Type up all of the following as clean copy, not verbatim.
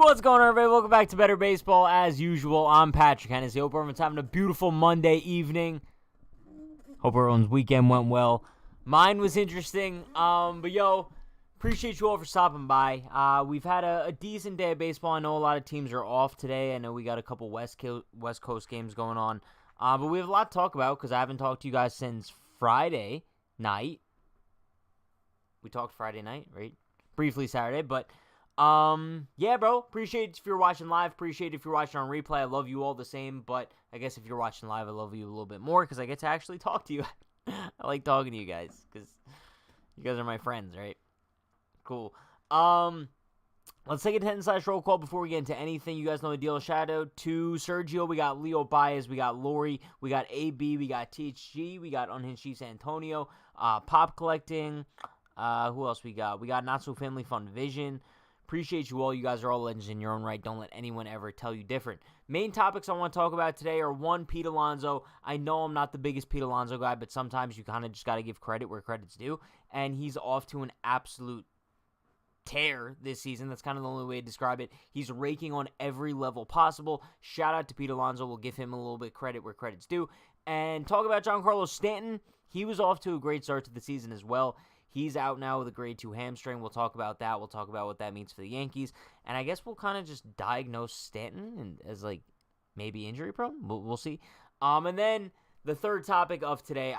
What's going on, everybody? Welcome back to Better Baseball. As usual, I'm Patrick Hennessy. Hope everyone's having a beautiful Monday evening. Hope everyone's weekend went well. Mine was interesting. Appreciate you all for stopping by. We've had a decent day of baseball. I know a lot of teams are off today. I know we got a couple West Coast games going on. But we have a lot to talk about because I haven't talked to you guys since Friday night. We talked Friday night, right? Briefly Saturday, but yeah, bro. Appreciate it if you're watching live. Appreciate it if you're watching on replay. I love you all the same, but I guess if you're watching live, I love you a little bit more because I get to actually talk to you. I like talking to you guys because you guys are my friends, right? Cool. Let's take a 10-slash roll call before we get into anything. You guys know the deal. Shout out to Sergio. We got Leo Baez. We got Lori. We got AB. We got THG. We got Unhinged Chiefs Antonio. Pop Collecting. Who else we got? We got Not So Family Fun Vision. Appreciate you all. You guys are all legends in your own right. Don't let anyone ever tell you different. Main topics I want to talk about today are, one, Pete Alonso. I know I'm not the biggest Pete Alonso guy, but sometimes you kind of just got to give credit where credit's due. And he's off to an absolute tear this season. That's kind of the only way to describe it. He's raking on every level possible. Shout out to Pete Alonso. We'll give him a little bit credit where credit's due. And talk about Giancarlo Stanton. He was off to a great start to the season as well. He's out now with a grade 2 hamstring. We'll talk about that. We'll talk about what that means for the Yankees. And I guess we'll kind of just diagnose Stanton as like maybe injury prone. We'll see. And then the third topic of today,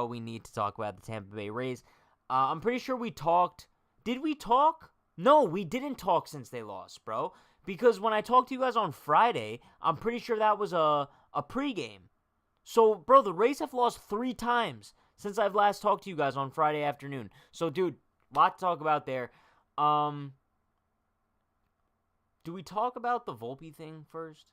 we need to talk about the Tampa Bay Rays. I'm pretty sure we talked. Did we talk? No, we didn't talk since they lost, bro. Because when I talked to you guys on Friday, I'm pretty sure that was a pregame. So, bro, the Rays have lost 3 times since I've last talked to you guys on Friday afternoon. So, dude, lot to talk about there. Do we talk about the Volpe thing first?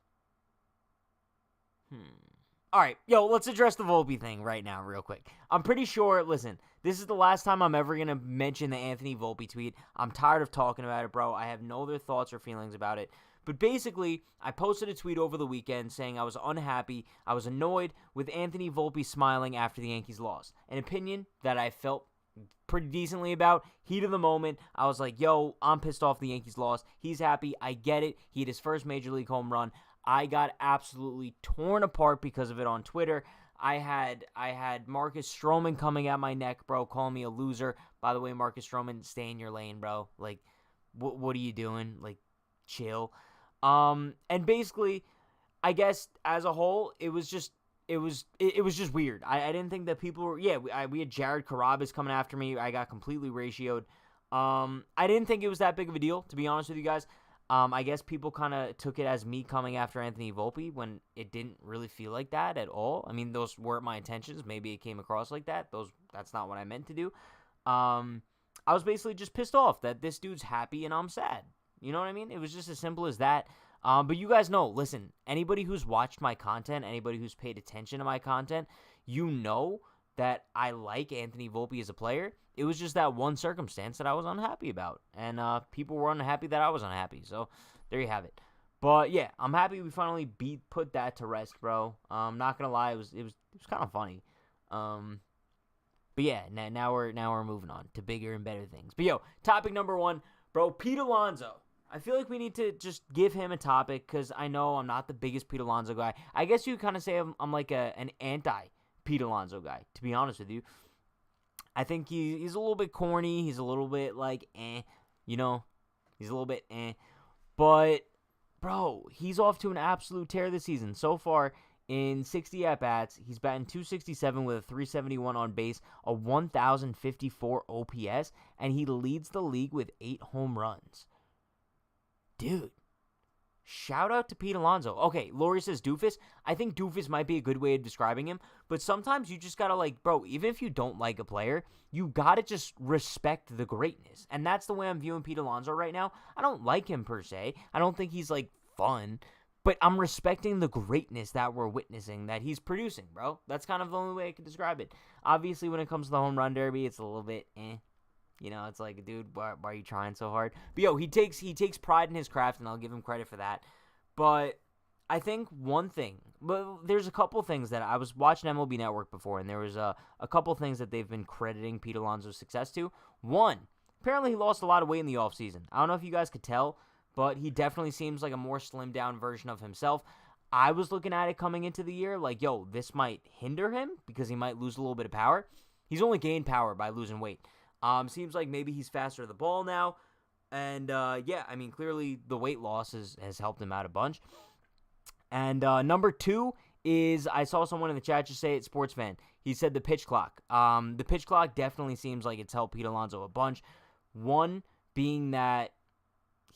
All right, let's address the Volpe thing right now real quick. I'm pretty sure, listen, this is the last time I'm ever going to mention the Anthony Volpe tweet. I'm tired of talking about it, bro. I have no other thoughts or feelings about it. But basically, I posted a tweet over the weekend saying I was unhappy, I was annoyed with Anthony Volpe smiling after the Yankees lost. An opinion that I felt pretty decently about. Heat of the moment, I was like, yo, I'm pissed off the Yankees lost. He's happy. I get it. He had his first Major League home run. I got absolutely torn apart because of it on Twitter. I had Marcus Stroman coming at my neck, bro, calling me a loser. By the way, Marcus Stroman, stay in your lane, bro. Like, what are you doing? Like, chill. And basically, I guess as a whole, it was just weird. I didn't think that people were, we had Jared Carrabis coming after me. I got completely ratioed. I didn't think it was that big of a deal, to be honest with you guys. I guess people kind of took it as me coming after Anthony Volpe when it didn't really feel like that at all. I mean, those weren't my intentions. Maybe it came across like that. That's not what I meant to do. I was basically just pissed off that this dude's happy and I'm sad. You know what I mean? It was just as simple as that. But you guys know, listen, anybody who's watched my content, anybody who's paid attention to my content, you know that I like Anthony Volpe as a player. It was just that one circumstance that I was unhappy about. And people were unhappy that I was unhappy. So there you have it. But yeah, I'm happy we finally put that to rest, bro. I'm not gonna lie, it was kind of funny. But yeah, now we're moving on to bigger and better things. But topic number 1, bro, Pete Alonso. I feel like we need to just give him a topic because I know I'm not the biggest Pete Alonso guy. I guess you kind of say I'm like an anti-Pete Alonso guy, to be honest with you. I think he's a little bit corny. He's a little bit like, he's a little bit But, bro, he's off to an absolute tear this season. So far, in 60 at-bats, he's batting .267 with a .371 on base, a 1,054 OPS, and he leads the league with 8 home runs. Dude, shout out to Pete Alonso. Okay, Lori says doofus. I think doofus might be a good way of describing him, but sometimes you just gotta bro, even if you don't like a player, you gotta just respect the greatness. And that's the way I'm viewing Pete Alonso right now. I don't like him per se. I don't think he's fun, but I'm respecting the greatness that we're witnessing, that he's producing, bro. That's kind of the only way I can describe it. Obviously, when it comes to the home run derby, it's a little bit it's like, dude, why are you trying so hard? But he takes pride in his craft, and I'll give him credit for that. But I think one thing, but there's a couple things that I was watching MLB Network before, and there was a couple things that they've been crediting Pete Alonso's success to. One, apparently he lost a lot of weight in the offseason. I don't know if you guys could tell, but he definitely seems like a more slimmed down version of himself. I was looking at it coming into the year like, yo, this might hinder him because he might lose a little bit of power. He's only gained power by losing weight. Seems like maybe he's faster to the ball now. And, yeah, I mean, clearly the weight loss has helped him out a bunch. And number 2 is, I saw someone in the chat just say it, sports fan. He said the pitch clock. The pitch clock definitely seems like it's helped Pete Alonso a bunch. One being that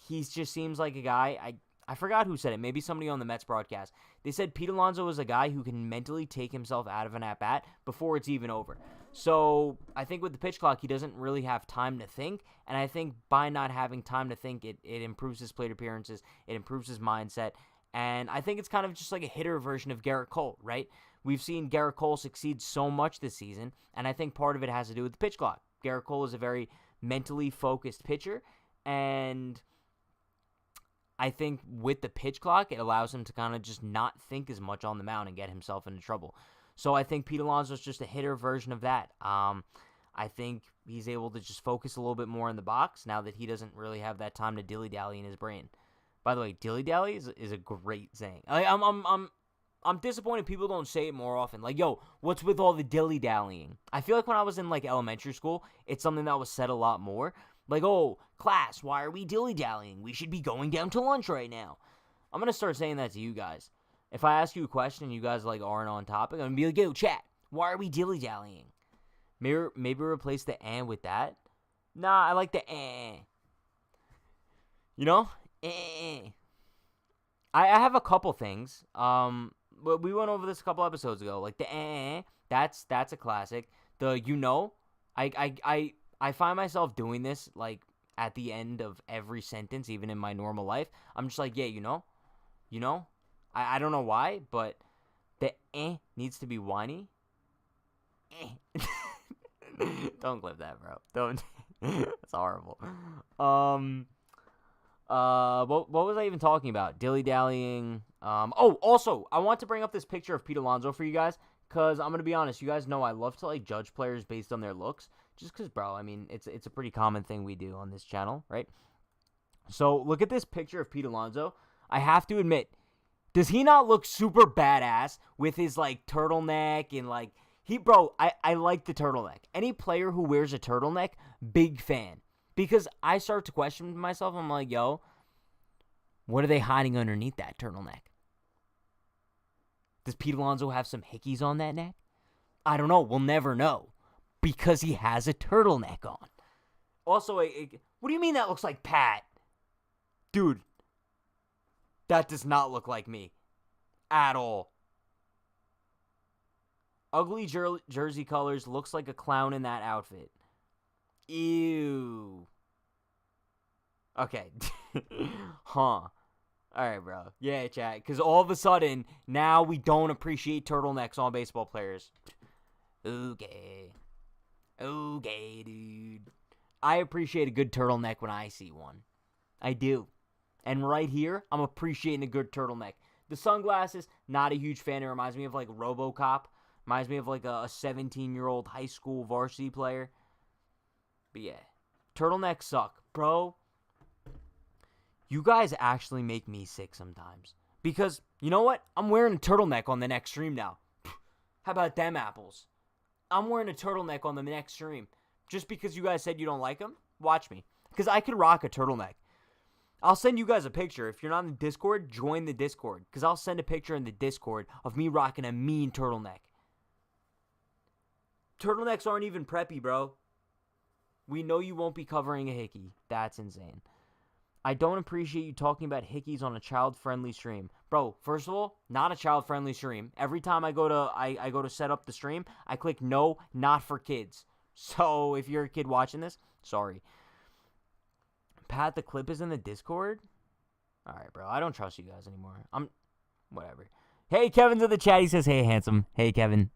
he just seems like a guy, I forgot who said it, maybe somebody on the Mets broadcast. They said Pete Alonso is a guy who can mentally take himself out of an at-bat before it's even over. So I think with the pitch clock, he doesn't really have time to think, and I think by not having time to think, it improves his plate appearances, it improves his mindset, and I think it's kind of just like a hitter version of Garrett Cole, right? We've seen Garrett Cole succeed so much this season, and I think part of it has to do with the pitch clock. Garrett Cole is a very mentally focused pitcher, and I think with the pitch clock, it allows him to kind of just not think as much on the mound and get himself into trouble. So I think Pete Alonso is just a hitter version of that. I think he's able to just focus a little bit more in the box now that he doesn't really have that time to dilly-dally in his brain. By the way, dilly-dally is a great saying. I'm disappointed people don't say it more often. Like, yo, what's with all the dilly-dallying? I feel like when I was in, like, elementary school, it's something that was said a lot more. Like, oh, class, why are we dilly-dallying? We should be going down to lunch right now. I'm going to start saying that to you guys. If I ask you a question and you guys, like, aren't on topic, I'm going to be like, yo, chat, why are we dilly-dallying? Maybe replace the "and" with that. Nah, I like the "eh." You know? Eh. I have a couple things. But we went over this a couple episodes ago. Like the "eh," that's a classic. The "you know," I find myself doing this like at the end of every sentence, even in my normal life. I'm just like, yeah, you know. I don't know why, but the "eh" needs to be whiny. Eh. Don't clip that, bro. Don't. That's horrible. What was I even talking about? Dilly-dallying. Also, I want to bring up this picture of Pete Alonso for you guys, because I'm going to be honest, you guys know I love to, like, judge players based on their looks, just because, bro, I mean, it's a pretty common thing we do on this channel, right? So, look at this picture of Pete Alonso. I have to admit, does he not look super badass with his, like, turtleneck and, like, I like the turtleneck. Any player who wears a turtleneck, big fan. Because I start to question myself. I'm like, yo, what are they hiding underneath that turtleneck? Does Pete Alonso have some hickeys on that neck? I don't know. We'll never know. Because he has a turtleneck on. Also, what do you mean that looks like Pat? Dude, that does not look like me. At all. Ugly jersey colors, looks like a clown in that outfit. Ew. Okay. Huh. Alright, bro. Yeah, chat. Because all of a sudden, now we don't appreciate turtlenecks on baseball players. Okay, dude. I appreciate a good turtleneck when I see one. I do. And right here, I'm appreciating a good turtleneck. The sunglasses, not a huge fan. It reminds me of, like, RoboCop. Reminds me of, like, a 17-year-old high school varsity player. But, yeah. Turtlenecks suck. Bro, you guys actually make me sick sometimes. Because, you know what? I'm wearing a turtleneck on the next stream now. How about them apples? I'm wearing a turtleneck on the next stream. Just because you guys said you don't like them? Watch me. Because I could rock a turtleneck. I'll send you guys a picture. If you're not in the Discord, join the Discord. Because I'll send a picture in the Discord of me rocking a mean turtleneck. Turtlenecks aren't even preppy, bro. We know you won't be covering a hickey. That's insane. I don't appreciate you talking about hickeys on a child-friendly stream. Bro, first of all, not a child-friendly stream. Every time I go to set up the stream, I click no, not for kids. So, if you're a kid watching this, sorry. Pat, the clip is in the Discord? Alright, bro. I don't trust you guys anymore. Whatever. Hey, Kevin's in the chat. He says, hey, handsome. Hey, Kevin.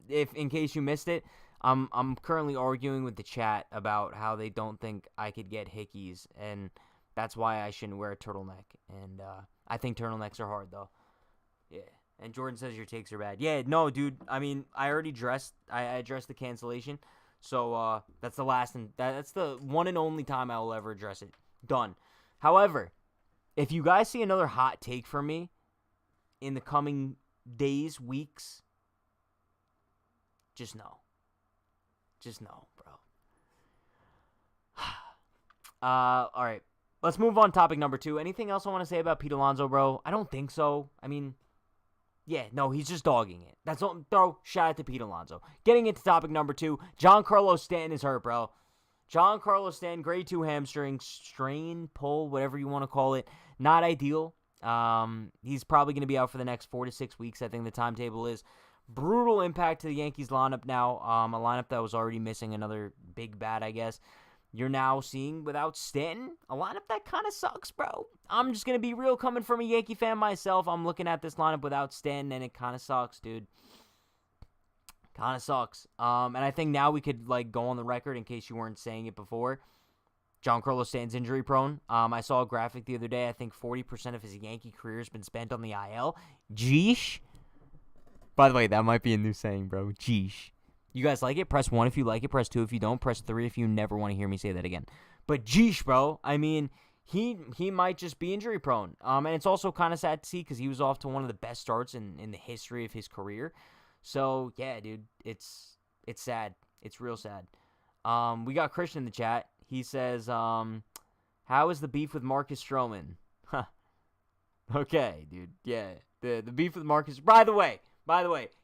If in case you missed it, I'm currently arguing with the chat about how they don't think I could get hickeys, and that's why I shouldn't wear a turtleneck. And I think turtlenecks are hard, though. Yeah. And Jordan says your takes are bad. Yeah, no, dude. I mean, I already addressed the cancellation, so that's the last and that's the one and only time I will ever address it. Done. However, if you guys see another hot take from me in the coming days, weeks, just know. Just know, bro. All right. Let's move on to topic number 2. Anything else I want to say about Pete Alonso, bro? I don't think so. I mean, yeah, no, he's just dogging it. That's all. Throw shout out to Pete Alonso. Getting into topic number 2, Giancarlo Stanton is hurt, bro. Giancarlo Stanton, grade 2 hamstring, strain, pull, whatever you want to call it. Not ideal. He's probably going to be out for the next 4 to 6 weeks, I think the timetable is. Brutal impact to the Yankees lineup now. A lineup that was already missing another big bat, I guess. You're now seeing, without Stanton, a lineup that kind of sucks, bro. I'm just going to be real, coming from a Yankee fan myself. I'm looking at this lineup without Stanton, and it kind of sucks, dude. Kind of sucks. And I think now we could go on the record, in case you weren't saying it before. Giancarlo Stanton's injury prone. I saw a graphic the other day. I think 40% of his Yankee career has been spent on the IL. Jeesh. By the way, that might be a new saying, bro. Jeesh. You guys like it? Press 1 if you like it. Press 2 if you don't. Press 3 if you never want to hear me say that again. But jeesh, bro. I mean, he might just be injury prone. And it's also kind of sad to see because he was off to one of the best starts in the history of his career. So, yeah, dude, it's sad. It's real sad. We got Christian in the chat. He says, how is the beef with Marcus Stroman? Huh. Okay, dude. Yeah, the beef with Marcus. By the way,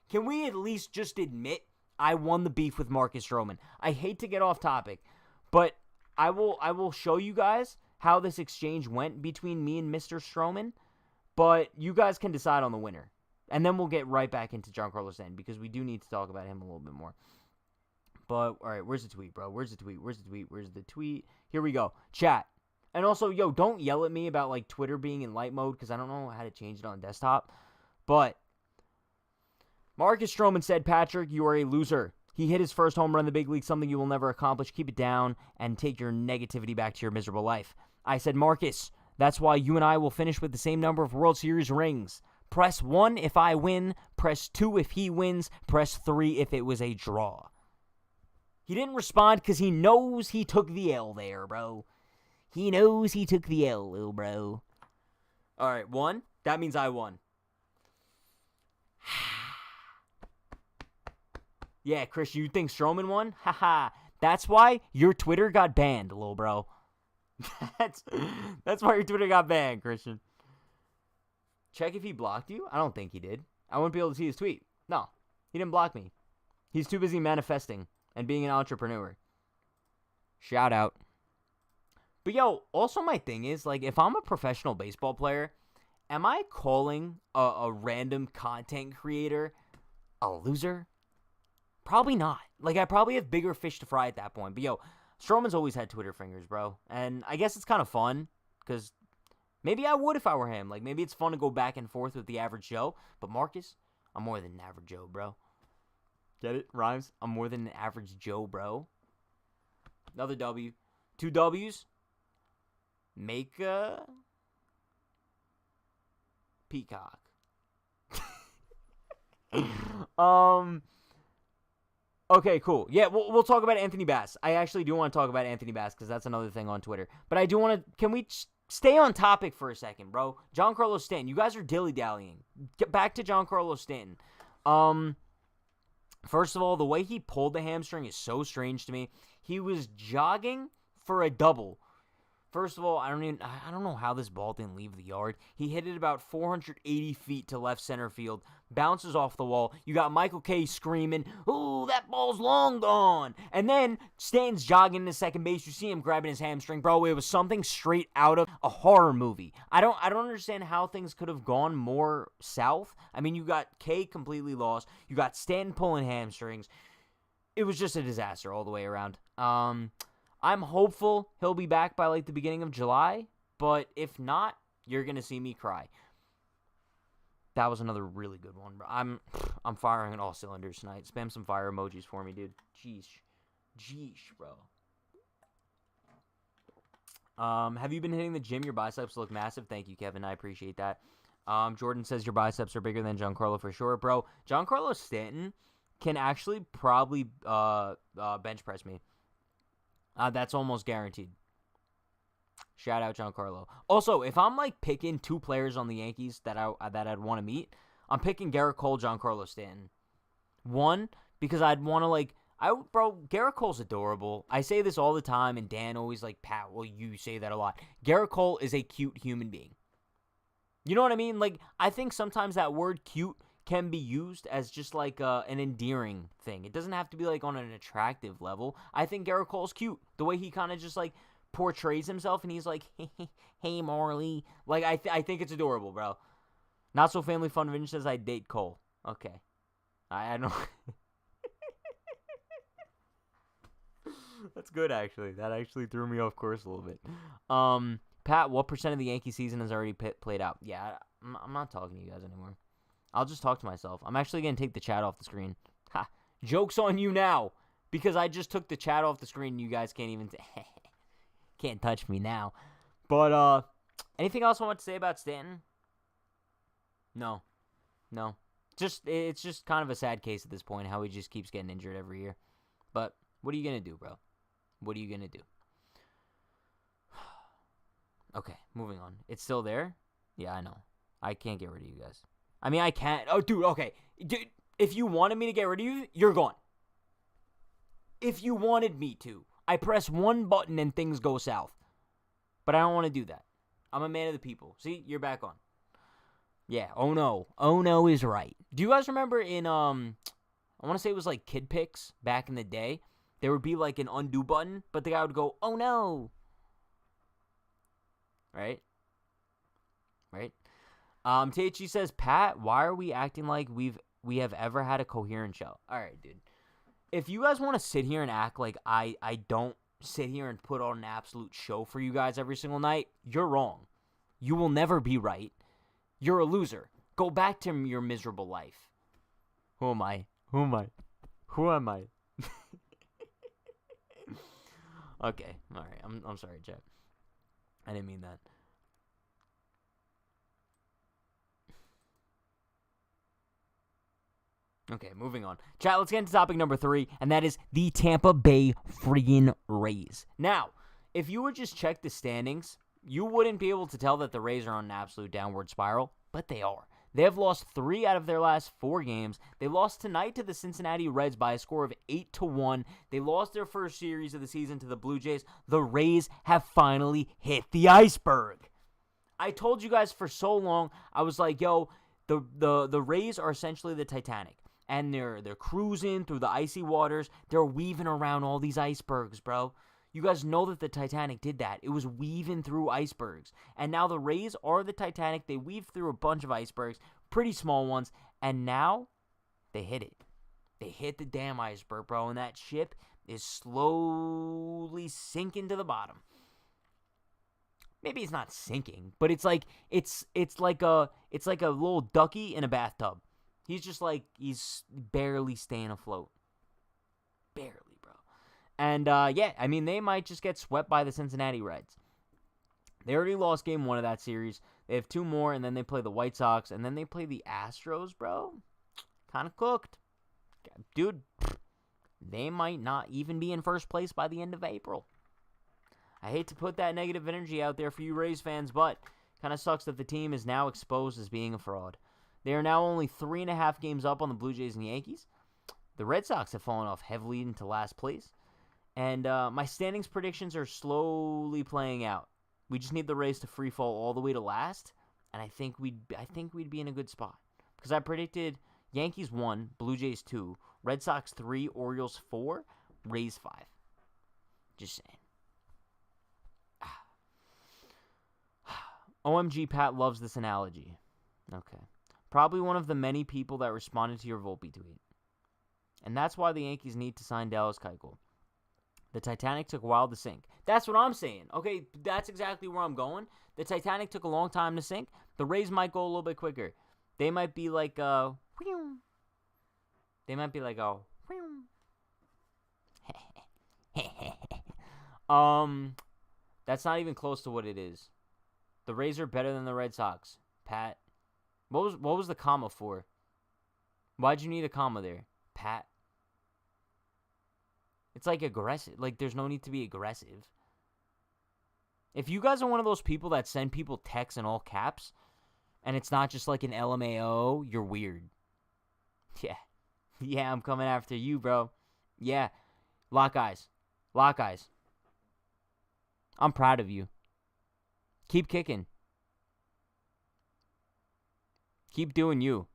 can we at least just admit I won the beef with Marcus Stroman? I hate to get off topic, but I will show you guys how this exchange went between me and Mr. Stroman, but you guys can decide on the winner. And then we'll get right back into Giancarlo Stanton because we do need to talk about him a little bit more. But, all right, where's the tweet, bro? Where's the tweet? Here we go. Chat. And also, yo, don't yell at me about, Twitter being in light mode because I don't know how to change it on desktop. But Marcus Stroman said, Patrick, you are a loser. He hit his first home run in the big league, something you will never accomplish. Keep it down and take your negativity back to your miserable life. I said, Marcus, that's why you and I will finish with the same number of World Series rings. Press 1 if I win. Press 2 if he wins. Press 3 if it was a draw. He didn't respond because he knows he took the L there, bro. He knows he took the L, little bro. All right, 1. That means I won. Yeah, Christian, you think Stroman won? Haha. That's why your Twitter got banned, little bro. That's why your Twitter got banned, Christian. Check if he blocked you. I don't think he did. I wouldn't be able to see his tweet. No, he didn't block me. He's too busy manifesting and being an entrepreneur. Shout out. But yo, also my thing is, if I'm a professional baseball player, am I calling a random content creator a loser? Probably not. I probably have bigger fish to fry at that point. But yo, Stroman's always had Twitter fingers, bro. And I guess it's kind of fun because maybe I would if I were him. Maybe it's fun to go back and forth with the average Joe. But Marcus, I'm more than an average Joe, bro. Get it? Rhymes? I'm more than an average Joe, bro. Another W. 2 W's. Make a peacock. Okay, cool. Yeah, we'll talk about Anthony Bass. I actually do want to talk about Anthony Bass because that's another thing on Twitter. But I do want to... Can we stay on topic for a second, bro? Giancarlo Stanton. You guys are dilly-dallying. Get back to Giancarlo Stanton. First of all, the way he pulled the hamstring is so strange to me. He was jogging for a double. First of all, I don't know how this ball didn't leave the yard. He hit it about 480 feet to left center field. Bounces off the wall. You got Michael K screaming, "Ooh, that ball's long gone!" And then Stanton's jogging to second base. You see him grabbing his hamstring, bro. It was something straight out of a horror movie. I don't understand how things could have gone more south. I mean, you got K completely lost. You got Stanton pulling hamstrings. It was just a disaster all the way around. I'm hopeful he'll be back by the beginning of July, but if not, you're gonna see me cry. That was another really good one, bro. I'm firing on all cylinders tonight. Spam some fire emojis for me, dude. Jeesh, bro. Have you been hitting the gym? Your biceps look massive. Thank you, Kevin. I appreciate that. Jordan says your biceps are bigger than Giancarlo for sure, bro. Giancarlo Stanton can actually probably bench press me. That's almost guaranteed. Shout out Giancarlo. Also, if I'm like picking two players on the Yankees that I'd want to meet, I'm picking Garrett Cole, Giancarlo Stanton. One, because I'd want to bro, Garrett Cole's adorable. I say this all the time, and Dan always like, Pat, well, you say that a lot. Garrett Cole is a cute human being. You know what I mean? Like, I think sometimes that word cute can be used as just like an endearing thing. It doesn't have to be like on an attractive level. I think Garrett Cole's cute. The way he kind of just like portrays himself, and he's like, hey, Marley. Like, I think it's adorable, bro. Not So Family Fun Vince says I date Cole. Okay. I don't... That's good, actually. That actually threw me off course a little bit. Pat, what % of the Yankee season has already played out? Yeah, I'm not talking to you guys anymore. I'll just talk to myself. I'm actually going to take the chat off the screen. Ha! Joke's on you now. Because I just took the chat off the screen and you guys can't even... Can't touch me now. But, anything else I want to say about Stanton? No. It's just kind of a sad case at this point, how he just keeps getting injured every year. But what are you going to do, bro? What are you going to do? Okay, moving on. It's still there? Yeah, I know. I can't get rid of you guys. I mean, I can't. Oh, dude, okay. Dude, if you wanted me to get rid of you, you're gone. If you wanted me to. I press one button and things go south. But I don't want to do that. I'm a man of the people. See, you're back on. Yeah, oh no. Oh no is right. Do you guys remember in, I want to say it was like Kid Picks back in the day? There would be like an undo button, but the guy would go, oh no. Right? THG says, Pat, why are we acting like we have ever had a coherent show? All right, dude. If you guys want to sit here and act like I don't sit here and put on an absolute show for you guys every single night, you're wrong. You will never be right. You're a loser. Go back to your miserable life. Who am I? Okay, all right. I'm sorry, Chat. I didn't mean that. Okay, moving on. Chat, let's get into topic number 3, and that is the Tampa Bay friggin' Rays. Now, if you would just check the standings, you wouldn't be able to tell that the Rays are on an absolute downward spiral, but they are. They have lost 3 out of their last 4 games. They lost tonight to the Cincinnati Reds by a score of 8-1. They lost their first series of the season to the Blue Jays. The Rays have finally hit the iceberg. I told you guys for so long, I was like, yo, the Rays are essentially the Titanic. And they're cruising through the icy waters. They're weaving around all these icebergs, bro. You guys know that the Titanic did that. It was weaving through icebergs. And now the Rays are the Titanic. They weave through a bunch of icebergs, pretty small ones. And now they hit it. They hit the damn iceberg, bro. And that ship is slowly sinking to the bottom. Maybe it's not sinking, but it's like a little ducky in a bathtub. He's just like, he's barely staying afloat. Barely, bro. And, yeah, I mean, they might just get swept by the Cincinnati Reds. They already lost game 1 of that series. They have 2 more, and then they play the White Sox, and then they play the Astros, bro. Kind of cooked. Dude, they might not even be in first place by the end of April. I hate to put that negative energy out there for you Rays fans, but kind of sucks that the team is now exposed as being a fraud. They are now only 3.5 games up on the Blue Jays and Yankees. The Red Sox have fallen off heavily into last place. And my standings predictions are slowly playing out. We just need the Rays to free fall all the way to last, and I think we'd be in a good spot. Because I predicted Yankees 1, Blue Jays 2, Red Sox 3, Orioles 4, Rays 5. Just saying. OMG, Pat loves this analogy. Okay. Probably one of the many people that responded to your Volpe tweet. And that's why the Yankees need to sign Dallas Keuchel. The Titanic took a while to sink. That's what I'm saying. Okay, that's exactly where I'm going. The Titanic took a long time to sink. The Rays might go a little bit quicker. They might be like That's not even close to what it is. The Rays are better than the Red Sox. Pat. What was the comma for? Why'd you need a comma there? Pat. It's like aggressive. Like, there's no need to be aggressive. If you guys are one of those people that send people texts in all caps, and it's not just like an LMAO, you're weird. Yeah. Yeah, I'm coming after you, bro. Yeah. Lock eyes. Lock eyes. I'm proud of you. Keep kicking. Keep doing you.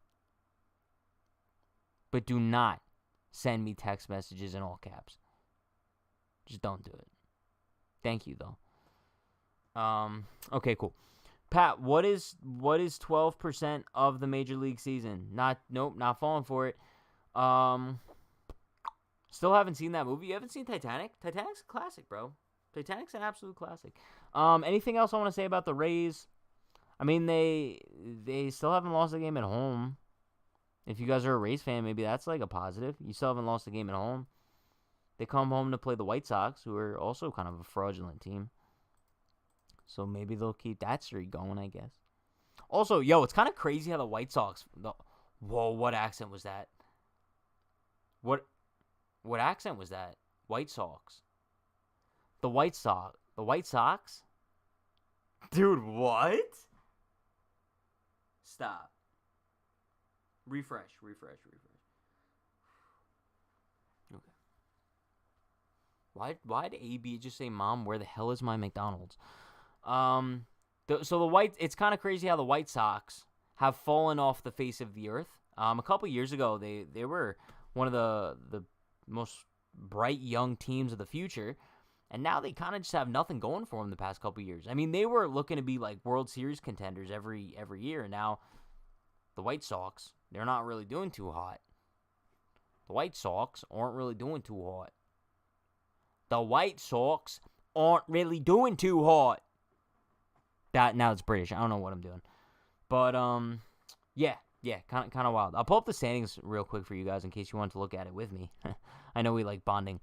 But do not send me text messages in all caps. Just don't do it. Thank you, though. Okay, cool. Pat, what is 12% of the Major League season? Not falling for it. Still haven't seen that movie. You haven't seen Titanic? Titanic's a classic, bro. Titanic's an absolute classic. Anything else I want to say about the Rays? I mean, they still haven't lost a game at home. If you guys are a Rays fan, maybe that's like a positive. You still haven't lost a game at home. They come home to play the White Sox, who are also kind of a fraudulent team. So maybe they'll keep that streak going, I guess. Also, yo, it's kind of crazy how the White Sox... Whoa, what accent was that? What accent was that? White Sox. The White Sox? Dude, what? Stop. Refresh. Okay. Why did AB just say, Mom, where the hell is my McDonald's? It's kind of crazy how the White Sox have fallen off the face of the earth. A couple years ago, they were one of the most bright young teams of the future, and now they kind of just have nothing going for them the past couple years. I mean, they were looking to be like World Series contenders every year, and now the White Sox, they're not really doing too hot. The White Sox aren't really doing too hot. The White Sox aren't really doing too hot. Now it's British. I don't know what I'm doing. But, yeah, kind of wild. I'll pull up the standings real quick for you guys in case you want to look at it with me. I know we like bonding.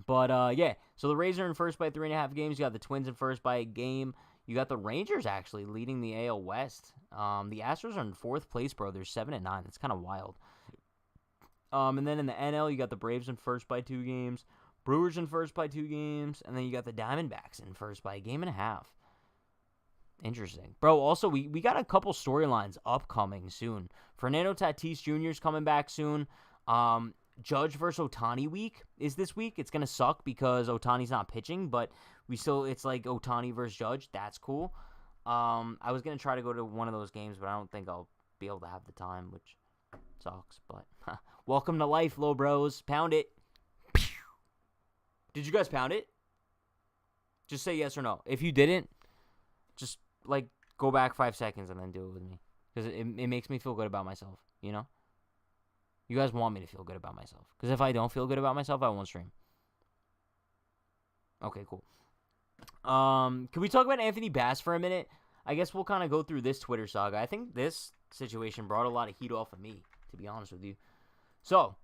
But, yeah, so the Rays are in first by 3.5 games. You got the Twins in first by a game. You got the Rangers actually leading the AL West. The Astros are in fourth place, bro. They're 7-9. That's kind of wild. And then in the NL, you got the Braves in first by 2 games. Brewers in first by 2 games. And then you got the Diamondbacks in first by a game and a half. Interesting. Bro, also, we got a couple storylines upcoming soon. Fernando Tatis Jr. is coming back soon. Judge versus Ohtani week is this week. It's going to suck because Ohtani's not pitching, but it's like Ohtani versus Judge. That's cool. I was going to try to go to one of those games, but I don't think I'll be able to have the time, which sucks. But welcome to life, low bros. Pound it. Did you guys pound it? Just say yes or no. If you didn't, just like go back 5 seconds and then do it with me, because it makes me feel good about myself, you know? You guys want me to feel good about myself, because if I don't feel good about myself, I won't stream. Okay, cool. Can we talk about Anthony Bass for a minute? I guess we'll kind of go through this Twitter saga. I think this situation brought a lot of heat off of me, to be honest with you. So,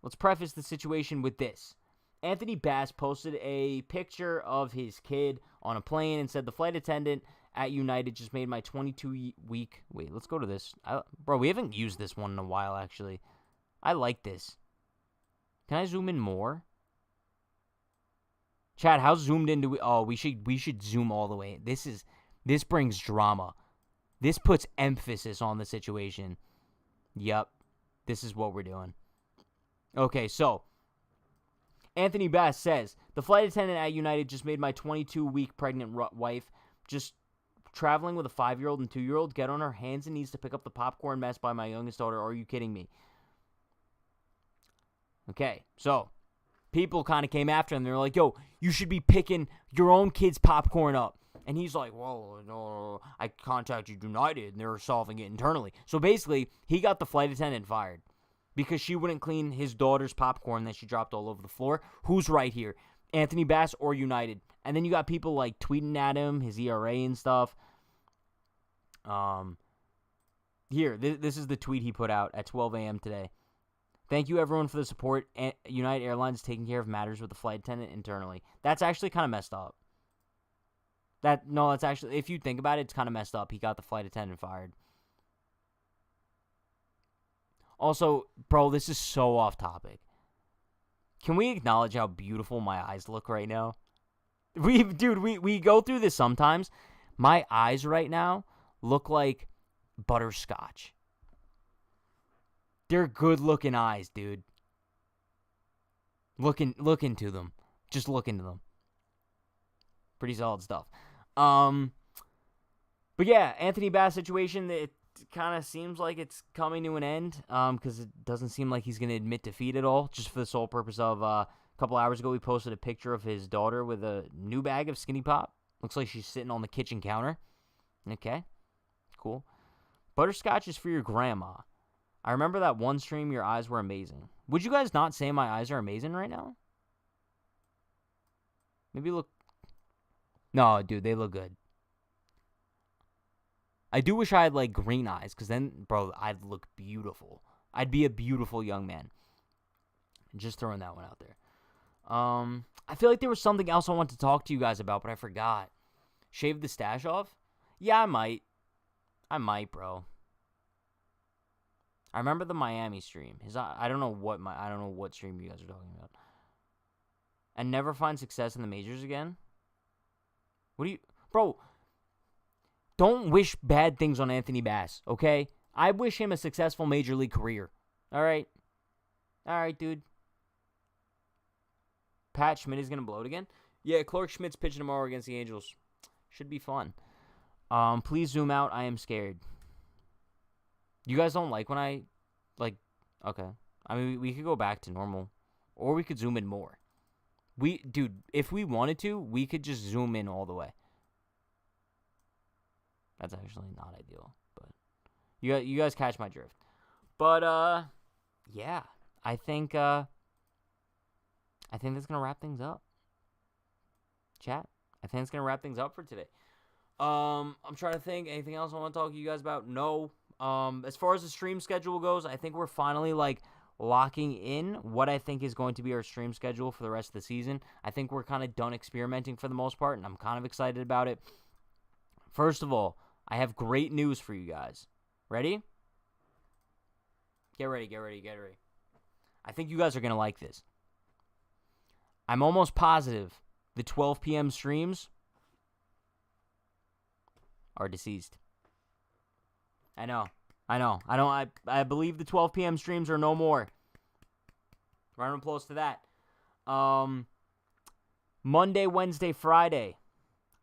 let's preface the situation with this. Anthony Bass posted a picture of his kid on a plane and said, the flight attendant at United just made my 22-week... Wait, let's go to this. Bro, we haven't used this one in a while, actually. I like this. Can I zoom in more? Chad, how zoomed in do we... Oh, we should zoom all the way. This brings drama. This puts emphasis on the situation. Yep. This is what we're doing. Okay, so... Anthony Bass says, the flight attendant at United just made my 22-week pregnant wife just traveling with a 5-year-old and 2-year-old get on her hands and knees to pick up the popcorn mess by my youngest daughter. Are you kidding me? Okay, so people kind of came after him. They were like, yo, you should be picking your own kid's popcorn up. And he's like, well, no, I contacted United, and they're solving it internally. So basically, he got the flight attendant fired because she wouldn't clean his daughter's popcorn that she dropped all over the floor. Who's right here? Anthony Bass or United? And then you got people like tweeting at him, his ERA and stuff. Here, this is the tweet he put out at 12 a.m. today. Thank you, everyone, for the support. United Airlines is taking care of matters with the flight attendant internally. That's actually kind of messed up. That's actually, if you think about it, it's kind of messed up. He got the flight attendant fired. Also, bro, this is so off topic. Can we acknowledge how beautiful my eyes look right now? We go through this sometimes. My eyes right now look like butterscotch. They're good-looking eyes, dude. Look into them. Just look into them. Pretty solid stuff. But yeah, Anthony Bass situation, it kind of seems like it's coming to an end because it doesn't seem like he's going to admit defeat at all, just for the sole purpose of a couple hours ago, he posted a picture of his daughter with a new bag of Skinny Pop. Looks like she's sitting on the kitchen counter. Okay, cool. Butterscotch is for your grandma. I remember that one stream, your eyes were amazing. Would you guys not say my eyes are amazing right now? Maybe look. No, dude, they look good. I do wish I had, like, green eyes, because then, bro, I'd look beautiful. I'd be a beautiful young man. Just throwing that one out there. I feel like there was something else I wanted to talk to you guys about, but I forgot. Shave the stash off? Yeah, I might. I might, bro. I remember the Miami stream. I don't know what stream you guys are talking about. And never find success in the majors again? What do you... Bro... Don't wish bad things on Anthony Bass, okay? I wish him a successful major league career. All right? All right, dude. Pat Schmidt is going to blow it again? Yeah, Clark Schmidt's pitching tomorrow against the Angels. Should be fun. Please zoom out. I am scared. You guys don't like when I, like, okay. I mean, we could go back to normal. Or we could zoom in more. Dude, if we wanted to, we could just zoom in all the way. That's actually not ideal, but you guys catch my drift. But yeah, I think that's gonna wrap things up. Chat, I think it's gonna wrap things up for today. I'm trying to think anything else I want to talk to you guys about. No. As far as the stream schedule goes, I think we're finally like locking in what I think is going to be our stream schedule for the rest of the season. I think we're kind of done experimenting for the most part, and I'm kind of excited about it. First of all, I have great news for you guys. Ready? Get ready. I think you guys are going to like this. I'm almost positive the 12 p.m. streams are deceased. I know. I believe the 12 p.m. streams are no more. Round of applause to that. Monday, Wednesday, Friday.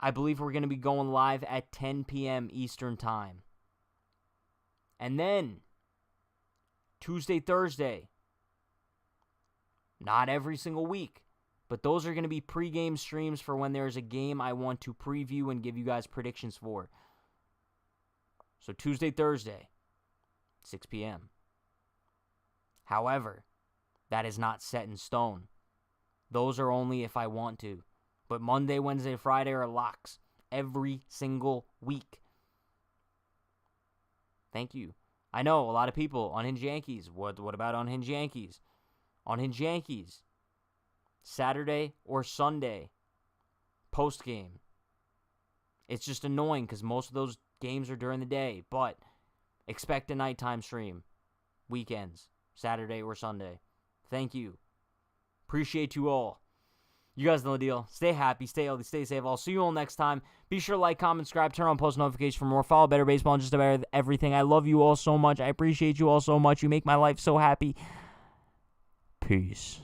I believe we're going to be going live at 10 p.m. Eastern Time. And then, Tuesday, Thursday. Not every single week. But those are going to be pregame streams for when there's a game I want to preview and give you guys predictions for. So Tuesday, Thursday, 6 p.m. However, that is not set in stone. Those are only if I want to. But Monday, Wednesday, Friday are locks every single week. Thank you. I know a lot of people, Unhinged Yankees. What about Unhinged Yankees? Unhinged Yankees. Saturday or Sunday. Post game. It's just annoying because most of those games are during the day. But expect a nighttime stream. Weekends. Saturday or Sunday. Thank you. Appreciate you all. You guys know the deal. Stay happy, stay healthy, stay safe. I'll see you all next time. Be sure to like, comment, subscribe, turn on post notifications for more. Follow Betr Baseball and just about everything. I love you all so much. I appreciate you all so much. You make my life so happy. Peace.